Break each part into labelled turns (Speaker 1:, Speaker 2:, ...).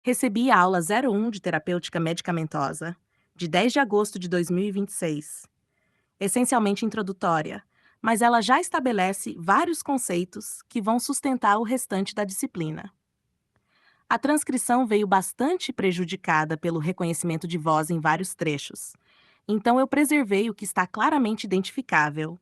Speaker 1: Recebi a aula 01 de terapêutica medicamentosa, de 10 de agosto de 2026. Essencialmente introdutória, mas ela já estabelece vários conceitos que vão sustentar o restante da disciplina. A transcrição veio bastante prejudicada pelo reconhecimento de voz em vários trechos, então eu preservei o que está claramente identificável.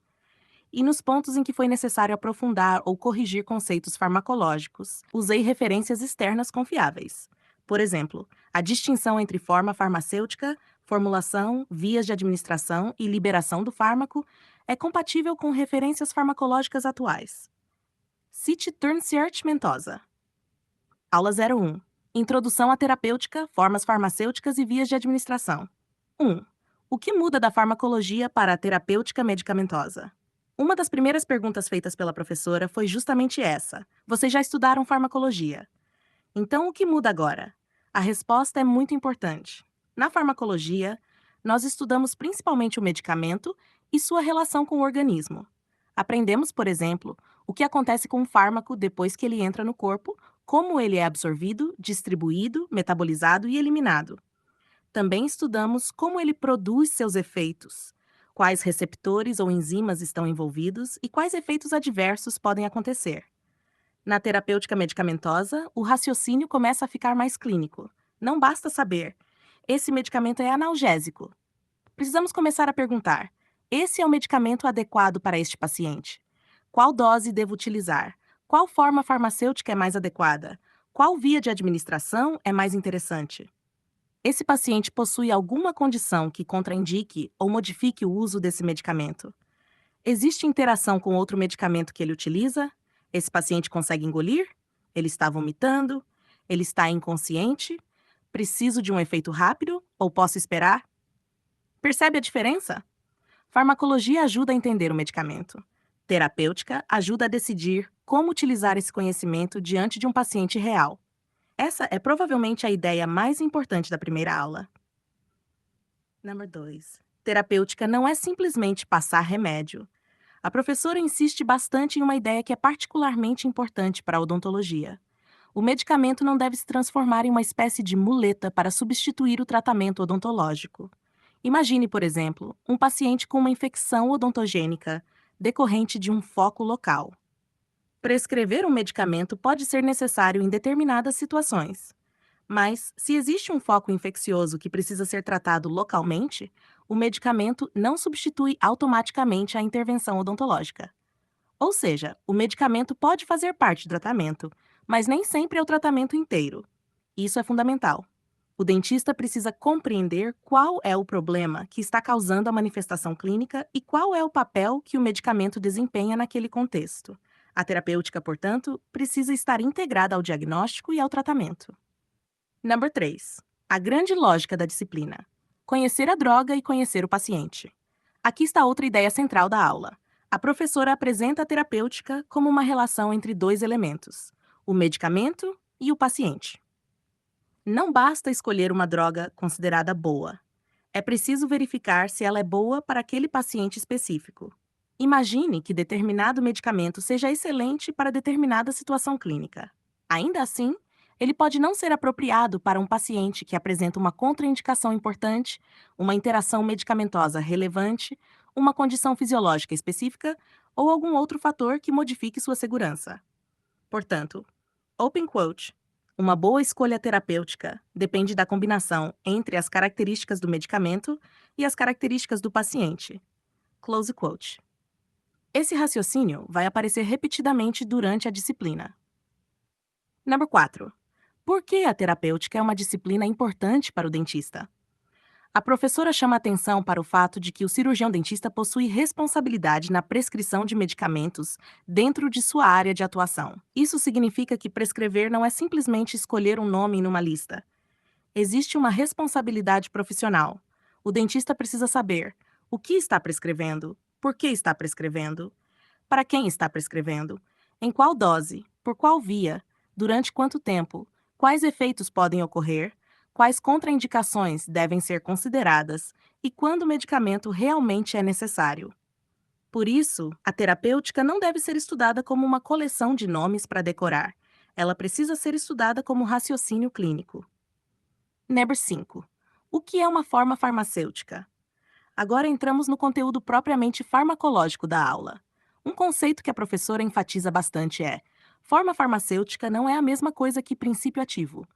Speaker 1: E nos pontos em que foi necessário aprofundar ou corrigir conceitos farmacológicos, usei referências externas confiáveis. Por exemplo, a distinção entre forma farmacêutica, formulação, vias de administração e liberação do fármaco é compatível com referências farmacológicas atuais. Cite Turnsearch Mentosa. Aula 01. Introdução à terapêutica, formas farmacêuticas e vias de administração. 1. O que muda da farmacologia para a terapêutica medicamentosa? Uma das primeiras perguntas feitas pela professora foi justamente essa: vocês já estudaram farmacologia? Então, o que muda agora? A resposta é muito importante. Na farmacologia, nós estudamos principalmente o medicamento e sua relação com o organismo. Aprendemos, por exemplo, o que acontece com o fármaco depois que ele entra no corpo, como ele é absorvido, distribuído, metabolizado e eliminado. Também estudamos como ele produz seus efeitos, quais receptores ou enzimas estão envolvidos e quais efeitos adversos podem acontecer. Na terapêutica medicamentosa, o raciocínio começa a ficar mais clínico. Não basta saber: esse medicamento é analgésico. Precisamos começar a perguntar: esse é o medicamento adequado para este paciente? Qual dose devo utilizar? Qual forma farmacêutica é mais adequada? Qual via de administração é mais interessante? Esse paciente possui alguma condição que contraindique ou modifique o uso desse medicamento? Existe interação com outro medicamento que ele utiliza? Esse paciente consegue engolir? Ele está vomitando? Ele está inconsciente? Preciso de um efeito rápido ou posso esperar? Percebe a diferença? Farmacologia ajuda a entender o medicamento. Terapêutica ajuda a decidir como utilizar esse conhecimento diante de um paciente real. Essa é provavelmente a ideia mais importante da primeira aula. Número 2. Terapêutica não é simplesmente passar remédio. A professora insiste bastante em uma ideia que é particularmente importante para a odontologia. O medicamento não deve se transformar em uma espécie de muleta para substituir o tratamento odontológico. Imagine, por exemplo, um paciente com uma infecção odontogênica decorrente de um foco local. Prescrever um medicamento pode ser necessário em determinadas situações. Mas, se existe um foco infeccioso que precisa ser tratado localmente, o medicamento não substitui automaticamente a intervenção odontológica. Ou seja, o medicamento pode fazer parte do tratamento, mas nem sempre é o tratamento inteiro. Isso é fundamental. O dentista precisa compreender qual é o problema que está causando a manifestação clínica e qual é o papel que o medicamento desempenha naquele contexto. A terapêutica, portanto, precisa estar integrada ao diagnóstico e ao tratamento. Número 3. A grande lógica da disciplina. Conhecer a droga e conhecer o paciente. Aqui está outra ideia central da aula. A professora apresenta a terapêutica como uma relação entre dois elementos: o medicamento e o paciente. Não basta escolher uma droga considerada boa. É preciso verificar se ela é boa para aquele paciente específico. Imagine que determinado medicamento seja excelente para determinada situação clínica. Ainda assim, ele pode não ser apropriado para um paciente que apresenta uma contraindicação importante, uma interação medicamentosa relevante, uma condição fisiológica específica ou algum outro fator que modifique sua segurança. Portanto, open quote, uma boa escolha terapêutica depende da combinação entre as características do medicamento e as características do paciente. Close quote. Esse raciocínio vai aparecer repetidamente durante a disciplina. Número 4. Por que a terapêutica é uma disciplina importante para o dentista? A professora chama atenção para o fato de que o cirurgião dentista possui responsabilidade na prescrição de medicamentos dentro de sua área de atuação. Isso significa que prescrever não é simplesmente escolher um nome numa lista. Existe uma responsabilidade profissional. O dentista precisa saber o que está prescrevendo, por que está prescrevendo, para quem está prescrevendo, em qual dose, por qual via, durante quanto tempo, quais efeitos podem ocorrer, quais contraindicações devem ser consideradas e quando o medicamento realmente é necessário. Por isso, a terapêutica não deve ser estudada como uma coleção de nomes para decorar. Ela precisa ser estudada como raciocínio clínico. Number 5. O que é uma forma farmacêutica? Agora entramos no conteúdo propriamente farmacológico da aula. Um conceito que a professora enfatiza bastante é: forma farmacêutica não é a mesma coisa que princípio ativo.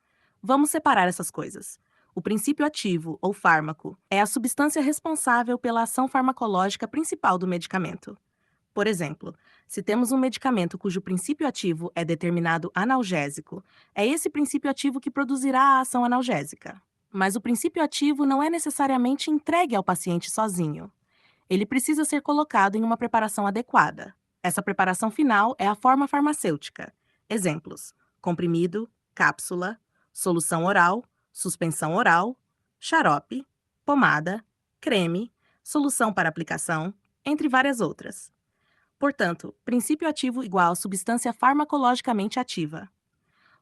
Speaker 1: Vamos separar essas coisas. O princípio ativo, ou fármaco, é a substância responsável pela ação farmacológica principal do medicamento. Por exemplo, se temos um medicamento cujo princípio ativo é determinado analgésico, é esse princípio ativo que produzirá a ação analgésica. Mas o princípio ativo não é necessariamente entregue ao paciente sozinho. Ele precisa ser colocado em uma preparação adequada. Essa preparação final é a forma farmacêutica. Exemplos: comprimido, cápsula, solução oral, suspensão oral, xarope, pomada, creme, solução para aplicação, entre várias outras. Portanto, princípio ativo igual substância farmacologicamente ativa.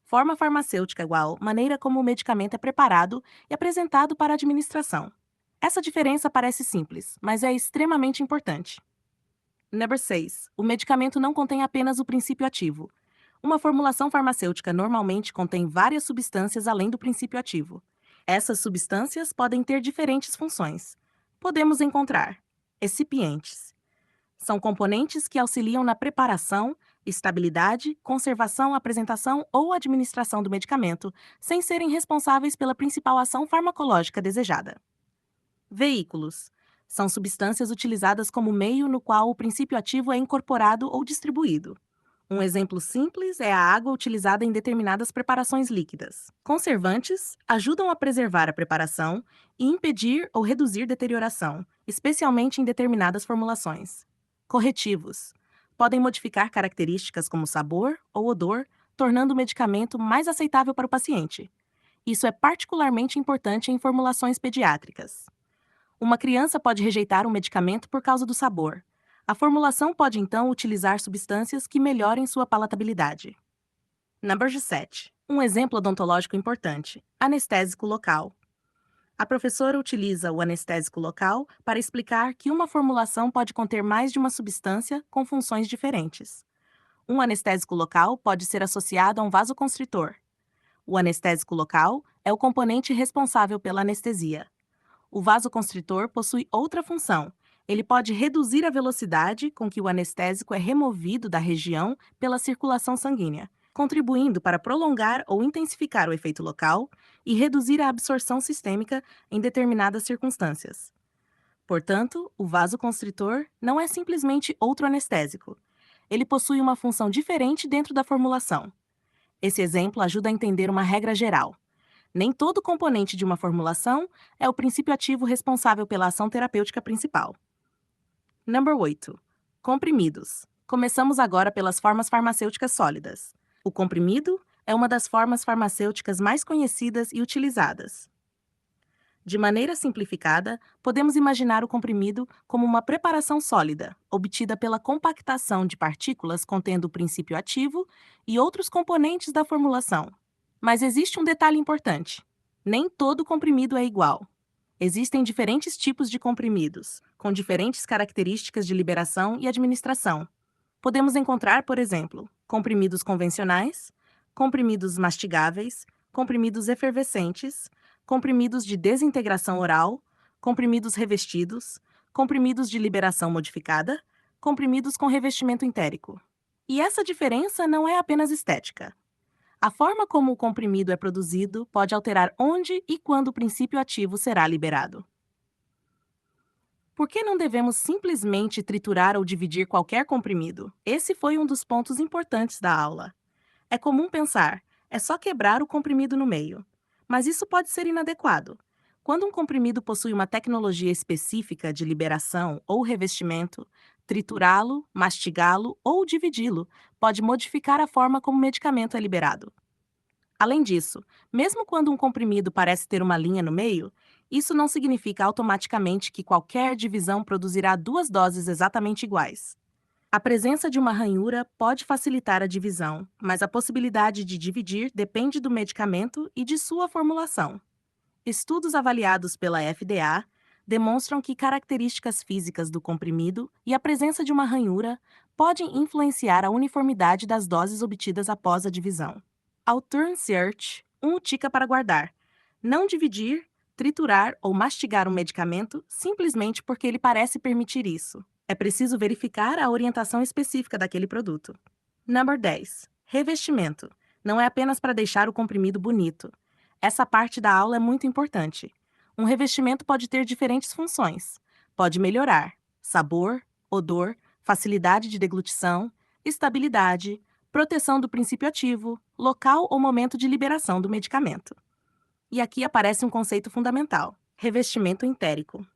Speaker 1: Forma farmacêutica igual maneira como o medicamento é preparado e apresentado para a administração. Essa diferença parece simples, mas é extremamente importante. Number 6. O medicamento não contém apenas o princípio ativo. Uma formulação farmacêutica normalmente contém várias substâncias além do princípio ativo. Essas substâncias podem ter diferentes funções. Podemos encontrar excipientes. São componentes que auxiliam na preparação, estabilidade, conservação, apresentação ou administração do medicamento, sem serem responsáveis pela principal ação farmacológica desejada. Veículos. São substâncias utilizadas como meio no qual o princípio ativo é incorporado ou distribuído. Um exemplo simples é a água utilizada em determinadas preparações líquidas. Conservantes ajudam a preservar a preparação e impedir ou reduzir deterioração, especialmente em determinadas formulações. Corretivos podem modificar características como sabor ou odor, tornando o medicamento mais aceitável para o paciente. Isso é particularmente importante em formulações pediátricas. Uma criança pode rejeitar um medicamento por causa do sabor. A formulação pode então utilizar substâncias que melhorem sua palatabilidade. Number 7. Um exemplo odontológico importante: anestésico local. A professora utiliza o anestésico local para explicar que uma formulação pode conter mais de uma substância com funções diferentes. Um anestésico local pode ser associado a um vasoconstritor. O anestésico local é o componente responsável pela anestesia. O vasoconstritor possui outra função. Ele pode reduzir a velocidade com que o anestésico é removido da região pela circulação sanguínea, contribuindo para prolongar ou intensificar o efeito local e reduzir a absorção sistêmica em determinadas circunstâncias. Portanto, o vasoconstritor não é simplesmente outro anestésico. Ele possui uma função diferente dentro da formulação. Esse exemplo ajuda a entender uma regra geral. Nem todo componente de uma formulação é o princípio ativo responsável pela ação terapêutica principal. Number 8. Comprimidos. Começamos agora pelas formas farmacêuticas sólidas. O comprimido é uma das formas farmacêuticas mais conhecidas e utilizadas. De maneira simplificada, podemos imaginar o comprimido como uma preparação sólida, obtida pela compactação de partículas contendo o princípio ativo e outros componentes da formulação. Mas existe um detalhe importante: nem todo comprimido é igual. Existem diferentes tipos de comprimidos, com diferentes características de liberação e administração. Podemos encontrar, por exemplo, comprimidos convencionais, comprimidos mastigáveis, comprimidos efervescentes, comprimidos de desintegração oral, comprimidos revestidos, comprimidos de liberação modificada, comprimidos com revestimento entérico. E essa diferença não é apenas estética. A forma como o comprimido é produzido pode alterar onde e quando o princípio ativo será liberado. Por que não devemos simplesmente triturar ou dividir qualquer comprimido? Esse foi um dos pontos importantes da aula. É comum pensar, é só quebrar o comprimido no meio. Mas isso pode ser inadequado. Quando um comprimido possui uma tecnologia específica de liberação ou revestimento, triturá-lo, mastigá-lo ou dividi-lo pode modificar a forma como o medicamento é liberado. Além disso, mesmo quando um comprimido parece ter uma linha no meio, isso não significa automaticamente que qualquer divisão produzirá duas doses exatamente iguais. A presença de uma ranhura pode facilitar a divisão, mas a possibilidade de dividir depende do medicamento e de sua formulação. Estudos avaliados pela FDA demonstram que características físicas do comprimido e a presença de uma ranhura podem influenciar a uniformidade das doses obtidas após a divisão. Ao Turn Search, um Utica para guardar. Não dividir, triturar ou mastigar um medicamento simplesmente porque ele parece permitir isso. É preciso verificar a orientação específica daquele produto. Number 10. Revestimento. Não é apenas para deixar o comprimido bonito. Essa parte da aula é muito importante. Um revestimento pode ter diferentes funções. Pode melhorar sabor, odor, facilidade de deglutição, estabilidade, proteção do princípio ativo, local ou momento de liberação do medicamento. E aqui aparece um conceito fundamental: revestimento entérico.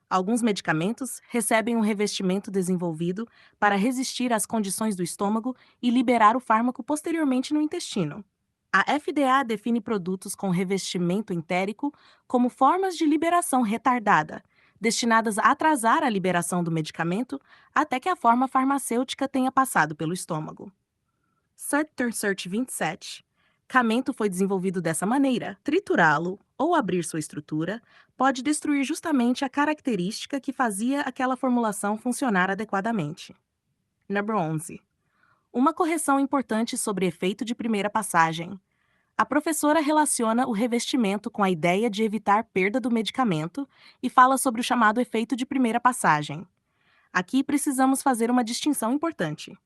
Speaker 1: Alguns medicamentos recebem um revestimento desenvolvido para resistir às condições do estômago e liberar o fármaco posteriormente no intestino. A FDA define produtos com revestimento entérico como formas de liberação retardada, destinadas a atrasar a liberação do medicamento até que a forma farmacêutica tenha passado pelo estômago. Search 27. Camento foi desenvolvido dessa maneira. Triturá-lo ou abrir sua estrutura pode destruir justamente a característica que fazia aquela formulação funcionar adequadamente. Number 11. Uma correção importante sobre efeito de primeira passagem. A professora relaciona o revestimento com a ideia de evitar perda do medicamento e fala sobre o chamado efeito de primeira passagem. Aqui precisamos fazer uma distinção importante.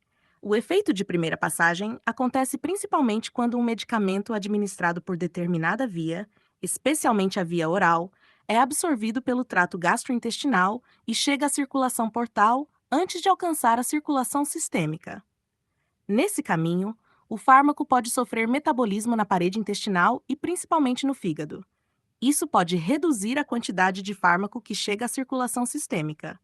Speaker 1: O efeito de primeira passagem acontece principalmente quando um medicamento administrado por determinada via, especialmente a via oral, é absorvido pelo trato gastrointestinal e chega à circulação portal antes de alcançar a circulação sistêmica. Nesse caminho, o fármaco pode sofrer metabolismo na parede intestinal e principalmente no fígado. Isso pode reduzir a quantidade de fármaco que chega à circulação sistêmica.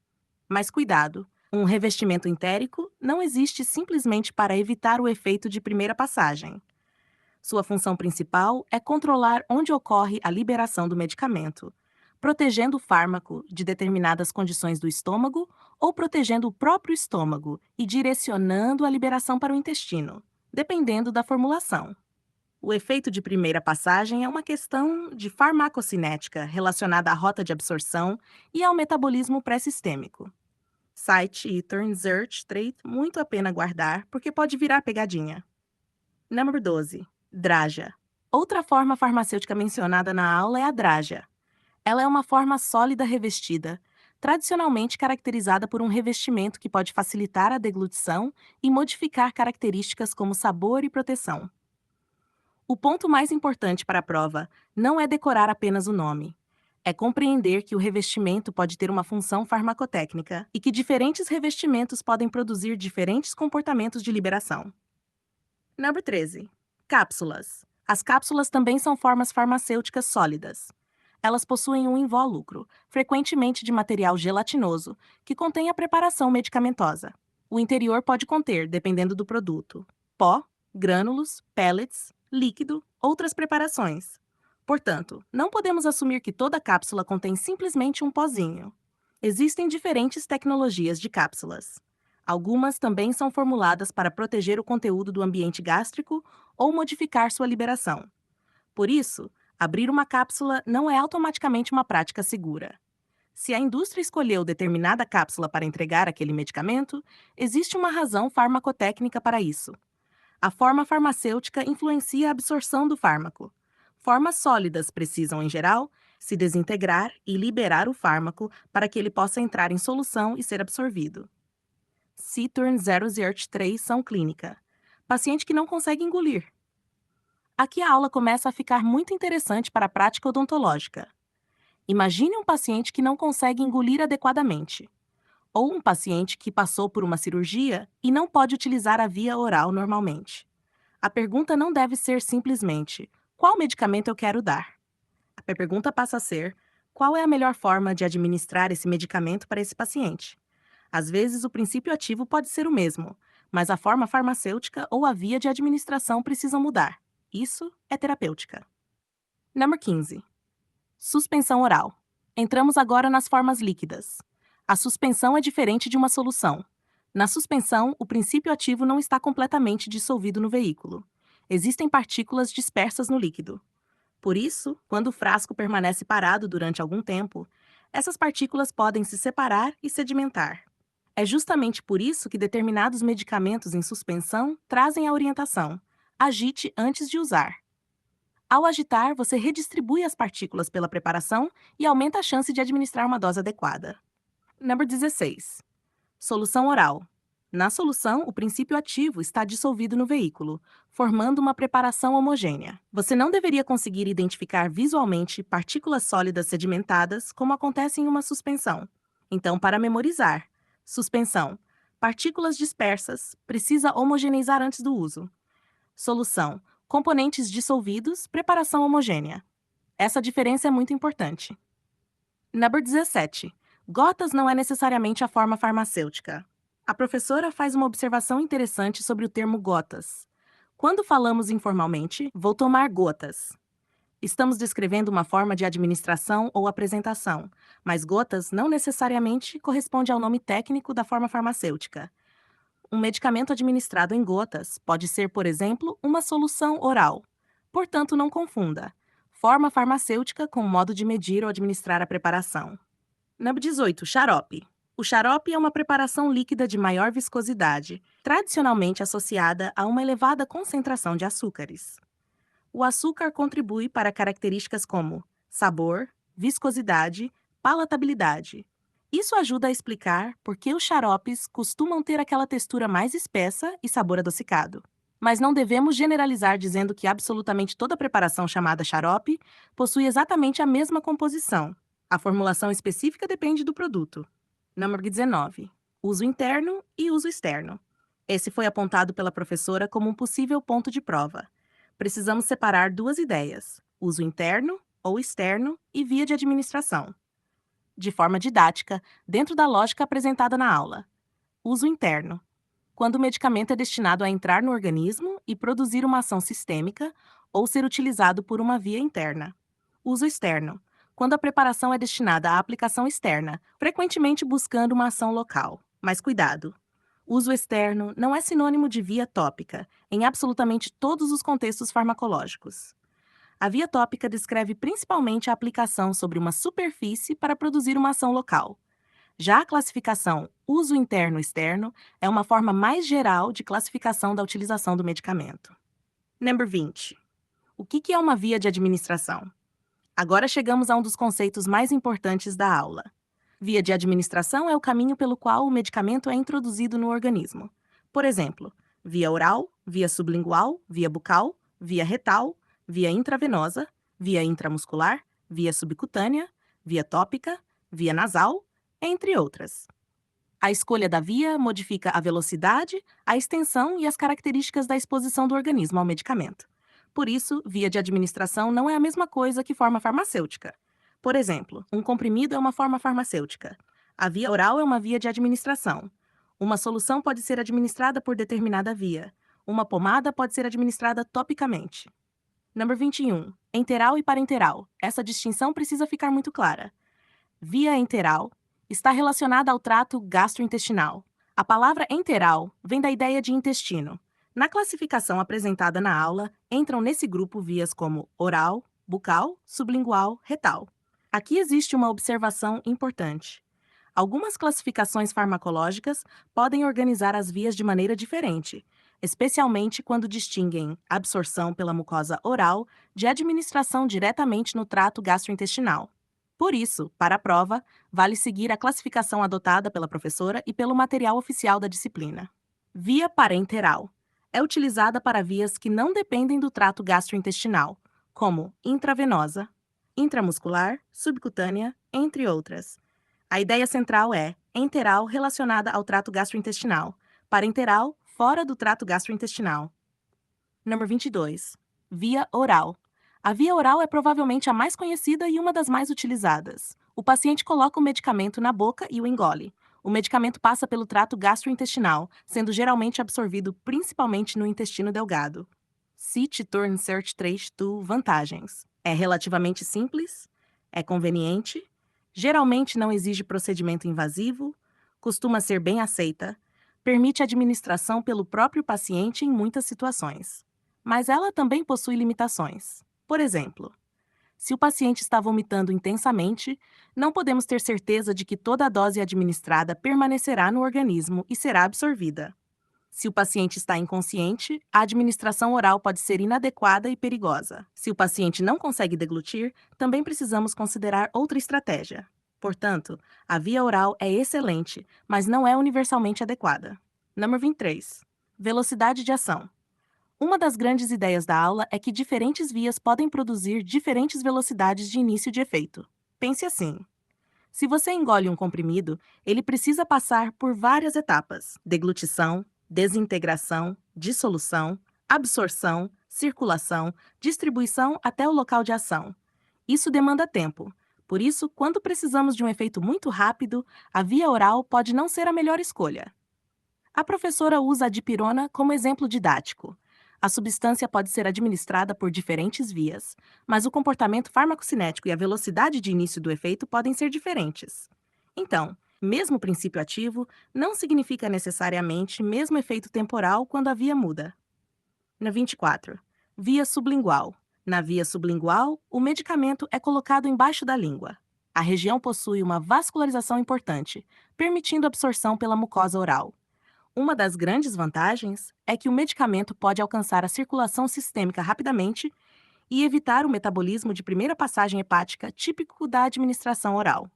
Speaker 1: Mas cuidado, um revestimento entérico não existe simplesmente para evitar o efeito de primeira passagem. Sua função principal é controlar onde ocorre a liberação do medicamento, protegendo o fármaco de determinadas condições do estômago ou protegendo o próprio estômago e direcionando a liberação para o intestino, dependendo da formulação. O efeito de primeira passagem é uma questão de farmacocinética relacionada à rota de absorção e ao metabolismo pré-sistêmico. Site e Turn Search Trait muito a pena guardar porque pode virar pegadinha. Número 12. Draja. Outra forma farmacêutica mencionada na aula é a draja. Ela é uma forma sólida revestida, tradicionalmente caracterizada por um revestimento que pode facilitar a deglutição e modificar características como sabor e proteção. O ponto mais importante para a prova não é decorar apenas o nome. É compreender que o revestimento pode ter uma função farmacotécnica e que diferentes revestimentos podem produzir diferentes comportamentos de liberação. Número 13. Cápsulas. As cápsulas também são formas farmacêuticas sólidas. Elas possuem um invólucro, frequentemente de material gelatinoso, que contém a preparação medicamentosa. O interior pode conter, dependendo do produto, pó, grânulos, pellets, líquido, outras preparações. Portanto, não podemos assumir que toda cápsula contém simplesmente um pozinho. Existem diferentes tecnologias de cápsulas. Algumas também são formuladas para proteger o conteúdo do ambiente gástrico ou modificar sua liberação. Por isso, abrir uma cápsula não é automaticamente uma prática segura. Se a indústria escolheu determinada cápsula para entregar aquele medicamento, existe uma razão farmacotécnica para isso. A forma farmacêutica influencia a absorção do fármaco. Formas sólidas precisam, em geral, se desintegrar e liberar o fármaco para que ele possa entrar em solução e ser absorvido. Citurn 003 são clínica. Paciente que não consegue engolir. Aqui a aula começa a ficar muito interessante para a prática odontológica. Imagine um paciente que não consegue engolir adequadamente, ou um paciente que passou por uma cirurgia e não pode utilizar a via oral normalmente. A pergunta não deve ser simplesmente: qual medicamento eu quero dar? A pergunta passa a ser: qual é a melhor forma de administrar esse medicamento para esse paciente? Às vezes, o princípio ativo pode ser o mesmo, mas a forma farmacêutica ou a via de administração precisam mudar. Isso é terapêutica. Número 15. Suspensão oral. Entramos agora nas formas líquidas. A suspensão é diferente de uma solução. Na suspensão, o princípio ativo não está completamente dissolvido no veículo. Existem partículas dispersas no líquido. Por isso, quando o frasco permanece parado durante algum tempo, essas partículas podem se separar e sedimentar. É justamente por isso que determinados medicamentos em suspensão trazem a orientação: agite antes de usar. Ao agitar, você redistribui as partículas pela preparação e aumenta a chance de administrar uma dose adequada. Número 16. Solução oral. Na solução, o princípio ativo está dissolvido no veículo, formando uma preparação homogênea. Você não deveria conseguir identificar visualmente partículas sólidas sedimentadas, como acontece em uma suspensão. Então, para memorizar: suspensão, partículas dispersas, precisa homogeneizar antes do uso. Solução, componentes dissolvidos, preparação homogênea. Essa diferença é muito importante. Número 17. Gotas não é necessariamente a forma farmacêutica. A professora faz uma observação interessante sobre o termo gotas. Quando falamos informalmente, vou tomar gotas. Estamos descrevendo uma forma de administração ou apresentação, mas gotas não necessariamente corresponde ao nome técnico da forma farmacêutica. Um medicamento administrado em gotas pode ser, por exemplo, uma solução oral. Portanto, não confunda forma farmacêutica com modo de medir ou administrar a preparação. Número 18. Xarope. O xarope é uma preparação líquida de maior viscosidade, tradicionalmente associada a uma elevada concentração de açúcares. O açúcar contribui para características como sabor, viscosidade, palatabilidade. Isso ajuda a explicar por que os xaropes costumam ter aquela textura mais espessa e sabor adocicado. Mas não devemos generalizar dizendo que absolutamente toda preparação chamada xarope possui exatamente a mesma composição. A formulação específica depende do produto. Número 19. Uso interno e uso externo. Esse foi apontado pela professora como um possível ponto de prova. Precisamos separar duas ideias: uso interno ou externo e via de administração. De forma didática, dentro da lógica apresentada na aula. Uso interno: quando o medicamento é destinado a entrar no organismo e produzir uma ação sistêmica ou ser utilizado por uma via interna. Uso externo: quando a preparação é destinada à aplicação externa, frequentemente buscando uma ação local. Mas cuidado! Uso externo não é sinônimo de via tópica, em absolutamente todos os contextos farmacológicos. A via tópica descreve principalmente a aplicação sobre uma superfície para produzir uma ação local. Já a classificação uso interno-externo é uma forma mais geral de classificação da utilização do medicamento. Número 20. O que é uma via de administração? Agora chegamos a um dos conceitos mais importantes da aula. Via de administração é o caminho pelo qual o medicamento é introduzido no organismo. Por exemplo, via oral, via sublingual, via bucal, via retal, via intravenosa, via intramuscular, via subcutânea, via tópica, via nasal, entre outras. A escolha da via modifica a velocidade, a extensão e as características da exposição do organismo ao medicamento. Por isso, via de administração não é a mesma coisa que forma farmacêutica. Por exemplo, um comprimido é uma forma farmacêutica. A via oral é uma via de administração. Uma solução pode ser administrada por determinada via. Uma pomada pode ser administrada topicamente. Número 21. Enteral e parenteral. Essa distinção precisa ficar muito clara. Via enteral está relacionada ao trato gastrointestinal. A palavra enteral vem da ideia de intestino. Na classificação apresentada na aula, entram nesse grupo vias como oral, bucal, sublingual, retal. Aqui existe uma observação importante. Algumas classificações farmacológicas podem organizar as vias de maneira diferente, especialmente quando distinguem absorção pela mucosa oral de administração diretamente no trato gastrointestinal. Por isso, para a prova, vale seguir a classificação adotada pela professora e pelo material oficial da disciplina. Via parenteral é utilizada para vias que não dependem do trato gastrointestinal, como intravenosa, intramuscular, subcutânea, entre outras. A ideia central é enteral relacionada ao trato gastrointestinal, parenteral fora do trato gastrointestinal. Número 22. Via oral. A via oral é provavelmente a mais conhecida e uma das mais utilizadas. O paciente coloca o medicamento na boca e o engole. O medicamento passa pelo trato gastrointestinal, sendo geralmente absorvido principalmente no intestino delgado. Cite Turn Search 3 to vantagens. É relativamente simples, é conveniente, geralmente não exige procedimento invasivo, costuma ser bem aceita, permite administração pelo próprio paciente em muitas situações. Mas ela também possui limitações. Por exemplo, se o paciente está vomitando intensamente, não podemos ter certeza de que toda a dose administrada permanecerá no organismo e será absorvida. Se o paciente está inconsciente, a administração oral pode ser inadequada e perigosa. Se o paciente não consegue deglutir, também precisamos considerar outra estratégia. Portanto, a via oral é excelente, mas não é universalmente adequada. Número 23. Velocidade de ação. Uma das grandes ideias da aula é que diferentes vias podem produzir diferentes velocidades de início de efeito. Pense assim. Se você engole um comprimido, ele precisa passar por várias etapas: deglutição, desintegração, dissolução, absorção, circulação, distribuição até o local de ação. Isso demanda tempo. Por isso, quando precisamos de um efeito muito rápido, a via oral pode não ser a melhor escolha. A professora usa a dipirona como exemplo didático. A substância pode ser administrada por diferentes vias, mas o comportamento farmacocinético e a velocidade de início do efeito podem ser diferentes. Então, mesmo princípio ativo não significa necessariamente mesmo efeito temporal quando a via muda. Na 24. Via sublingual. Na via sublingual, o medicamento é colocado embaixo da língua. A região possui uma vascularização importante, permitindo absorção pela mucosa oral. Uma das grandes vantagens é que o medicamento pode alcançar a circulação sistêmica rapidamente e evitar o metabolismo de primeira passagem hepática típico da administração oral.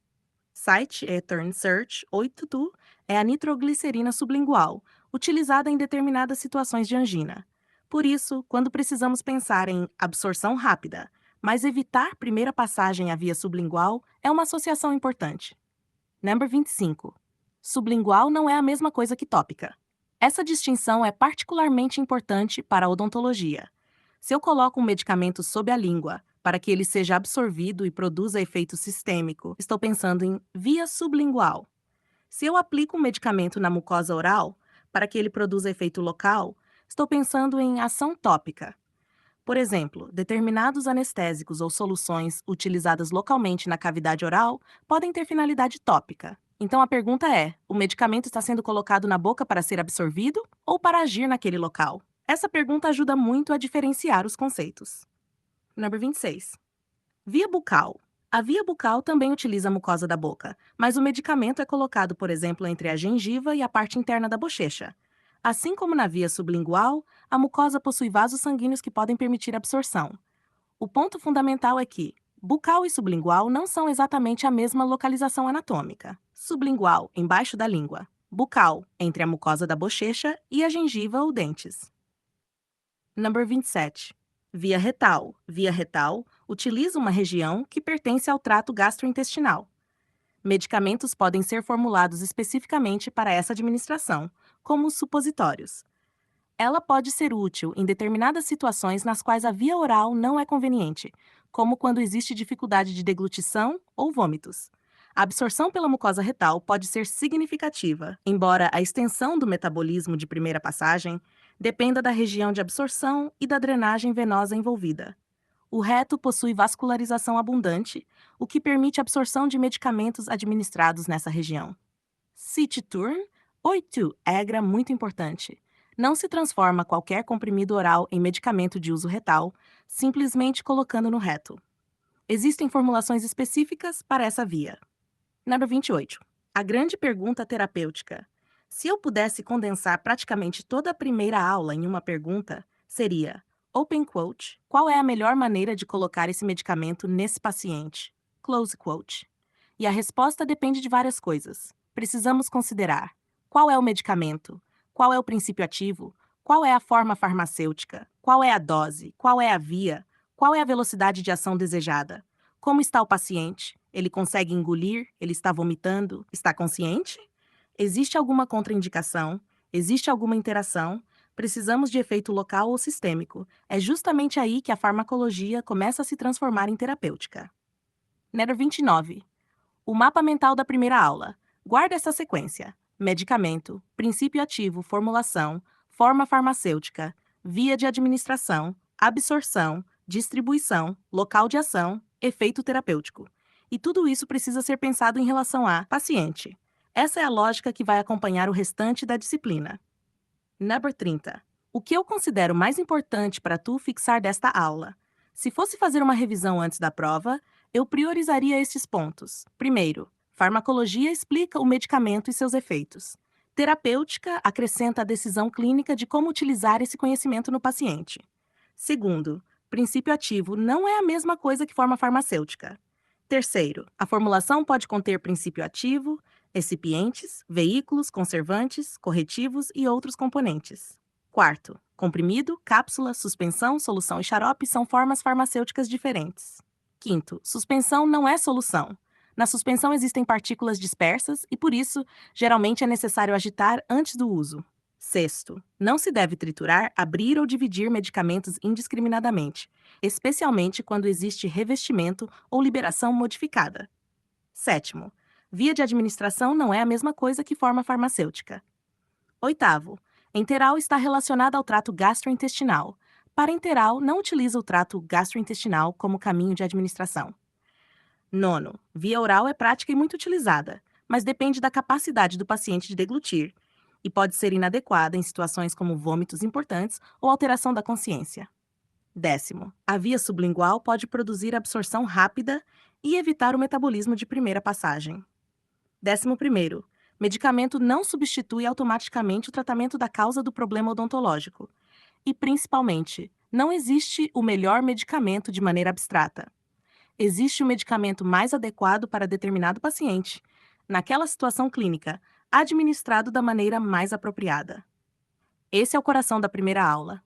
Speaker 1: Site Etern Search 82 é a nitroglicerina sublingual, utilizada em determinadas situações de angina. Por isso, quando precisamos pensar em absorção rápida, mas evitar primeira passagem à via sublingual é uma associação importante. Number 25. Sublingual não é a mesma coisa que tópica. Essa distinção é particularmente importante para a odontologia. Se eu coloco um medicamento sob a língua para que ele seja absorvido e produza efeito sistêmico, estou pensando em via sublingual. Se eu aplico um medicamento na mucosa oral para que ele produza efeito local, estou pensando em ação tópica. Por exemplo, determinados anestésicos ou soluções utilizadas localmente na cavidade oral podem ter finalidade tópica. Então a pergunta é: o medicamento está sendo colocado na boca para ser absorvido ou para agir naquele local? Essa pergunta ajuda muito a diferenciar os conceitos. Número 26. Via bucal. A via bucal também utiliza a mucosa da boca, mas o medicamento é colocado, por exemplo, entre a gengiva e a parte interna da bochecha. Assim como na via sublingual, a mucosa possui vasos sanguíneos que podem permitir absorção. O ponto fundamental é que bucal e sublingual não são exatamente a mesma localização anatômica. Sublingual, embaixo da língua. Bucal, entre a mucosa da bochecha e a gengiva ou dentes. Number 27. Via retal. Via retal utiliza uma região que pertence ao trato gastrointestinal. Medicamentos podem ser formulados especificamente para essa administração, como os supositórios. Ela pode ser útil em determinadas situações nas quais a via oral não é conveniente, como quando existe dificuldade de deglutição ou vômitos. A absorção pela mucosa retal pode ser significativa, embora a extensão do metabolismo de primeira passagem dependa da região de absorção e da drenagem venosa envolvida. O reto possui vascularização abundante, o que permite a absorção de medicamentos administrados nessa região. Cite turn 8 regra muito importante. Não se transforma qualquer comprimido oral em medicamento de uso retal, simplesmente colocando no reto. Existem formulações específicas para essa via. Número 28. A grande pergunta terapêutica. Se eu pudesse condensar praticamente toda a primeira aula em uma pergunta, seria: open quote, qual é a melhor maneira de colocar esse medicamento nesse paciente? Close quote. E a resposta depende de várias coisas. Precisamos considerar: qual é o medicamento? Qual é o princípio ativo? Qual é a forma farmacêutica? Qual é a dose? Qual é a via? Qual é a velocidade de ação desejada? Como está o paciente? Ele consegue engolir? Ele está vomitando? Está consciente? Existe alguma contraindicação? Existe alguma interação? Precisamos de efeito local ou sistêmico. É justamente aí que a farmacologia começa a se transformar em terapêutica. Número 29. O mapa mental da primeira aula. Guarda essa sequência: medicamento, princípio ativo, formulação, forma farmacêutica, via de administração, absorção, distribuição, local de ação, efeito terapêutico. E tudo isso precisa ser pensado em relação a paciente. Essa é a lógica que vai acompanhar o restante da disciplina. Number 30. O que eu considero mais importante para tu fixar desta aula? Se fosse fazer uma revisão antes da prova, eu priorizaria estes pontos. Primeiro, farmacologia explica o medicamento e seus efeitos. Terapêutica acrescenta a decisão clínica de como utilizar esse conhecimento no paciente. Segundo, princípio ativo não é a mesma coisa que forma farmacêutica. Terceiro, a formulação pode conter princípio ativo, recipientes, veículos, conservantes, corretivos e outros componentes. Quarto, comprimido, cápsula, suspensão, solução e xarope são formas farmacêuticas diferentes. Quinto, suspensão não é solução. Na suspensão existem partículas dispersas e, por isso, geralmente é necessário agitar antes do uso. Sexto, não se deve triturar, abrir ou dividir medicamentos indiscriminadamente, especialmente quando existe revestimento ou liberação modificada. Sétimo, via de administração não é a mesma coisa que forma farmacêutica. Oitavo, enteral está relacionada ao trato gastrointestinal. Parenteral não utiliza o trato gastrointestinal como caminho de administração. Nono, via oral é prática e muito utilizada, mas depende da capacidade do paciente de deglutir e pode ser inadequada em situações como vômitos importantes ou alteração da consciência. Décimo, a via sublingual pode produzir absorção rápida e evitar o metabolismo de primeira passagem. 11º, medicamento não substitui automaticamente o tratamento da causa do problema odontológico. E, principalmente, não existe o melhor medicamento de maneira abstrata. Existe o medicamento mais adequado para determinado paciente, naquela situação clínica, administrado da maneira mais apropriada. Esse é o coração da primeira aula.